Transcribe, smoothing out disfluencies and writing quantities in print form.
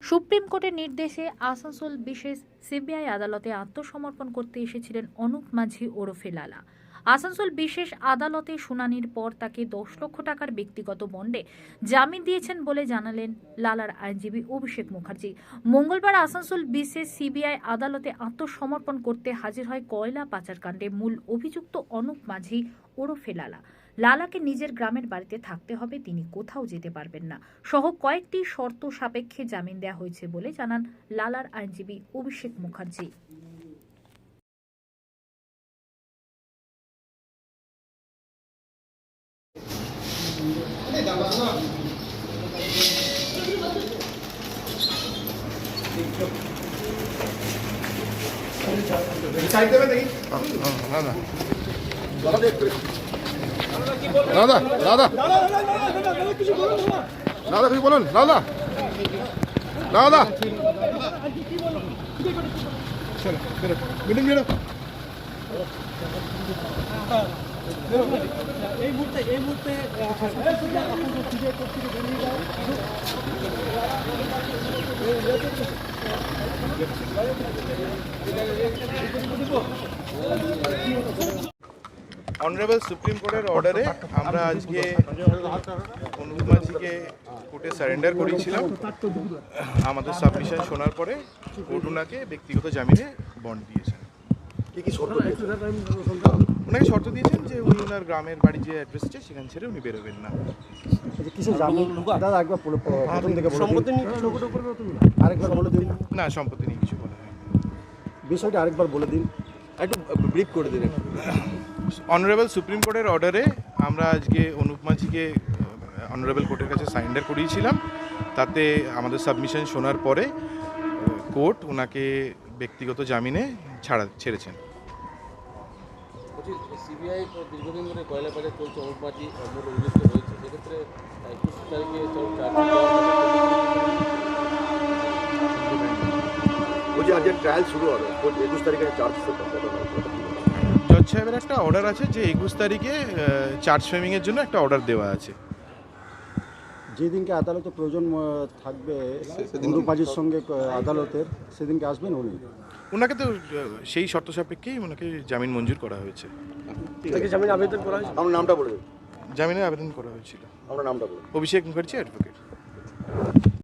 Supreme কোর্টের নির্দেশে আসানসোল বিশেষ সিবিআই আদালতে আত্মসমর্পণ করতে এসেছিলেন অনুপ মাঝি ওরফে লালা। আসানসোল বিশেষ আদালতে শুনানির পর তাকে 10 লক্ষ টাকার ব্যক্তিগত বন্ডে জামিন দিয়েছেন বলে জানালেন লালার আইনজীবী অভিষেক মুখার্জি। মঙ্গলবার আসানসোল বিশেষ সিবিআই আদালতে আত্মসমর্পণ করতে হাজির হয় কয়লা পাচারকাণ্ডে মূল অভিযুক্ত অনুপ মাঝি ওরফে লালা। লালাকে নিজের গ্রামের বাড়িতে থাকতে হবে, তিনি কোথাও যেতে পারবেন না সহ কয়েকটি শর্ত সাপেক্ষে জামিন দেওয়া হয়েছে বলে জানান লালার আইনজীবী অভিষেক মুখার্জি। দাদা দাদা দাদা কিছু বলুন। দাদা দাদা মিটিং বেরো। এই মুহূর্তে অনারেবল সুপ্রিম কোর্টের অর্ডারে আমরা আজকে অনুপ মাঝিকে কোর্টে সারেন্ডার করিয়েছিলাম। আমাদের সাবমিশন শোনার পরে কোর্ট ওনাকে ব্যক্তিগত জামিনে বন্ড দিয়েছেন। ওনাকে শর্ত দিয়েছেন যে উনি ওনার গ্রামের বাড়ি যে অ্যাড্রেসটা সেখান ছেড়ে উনি বেরোবেন না। না, সম্পত্তি নিয়ে কিছু বলা হয়নি। বিষয়টা আরেকবার বলে দিন, একটু ব্রিফ করে দিন। অনারেবল সুপ্রিম কোর্টের অর্ডারে আমরা আজকে অনুপ মাঝিকে অনারেবল কোর্টের কাছে সারেন্ডার করিয়েছিলাম। তাতে আমাদের সাবমিশন শোনার পরে কোর্ট ওনাকে ব্যক্তিগত জামিনে ছেড়েছেন। সিবিআই দীর্ঘদিন ধরে কয়লা বাজার চলছে, অনুপ মাঝি মূল অভিযুক্ত হয়েছে, সেক্ষেত্রে 21 তারিখে আজকে ট্রায়াল শুরু হবে, 21 তারিখে চার্জ। জজ সাহেবের একটা অর্ডার আছে যে 21 তারিখে চার্জ ফ্রেমিংয়ের জন্য একটা অর্ডার দেওয়া আছে। যেদিনকে আদালতে প্রয়োজন থাকবে অনুপ মাঝির সঙ্গে আদালতের, সেদিনকে আসবেন উনি। ওনাকে তো সেই শর্ত সাপেক্ষেই ওনাকে জামিন মঞ্জুর করা হয়েছে। জামিন আবেদন করা হয়েছে। আমার নামটা বলে দিন। জামিনের আবেদন করা হয়েছিল। আমার নামটা বলুন। অভিষেক মুখার্জি, অ্যাডভোকেট।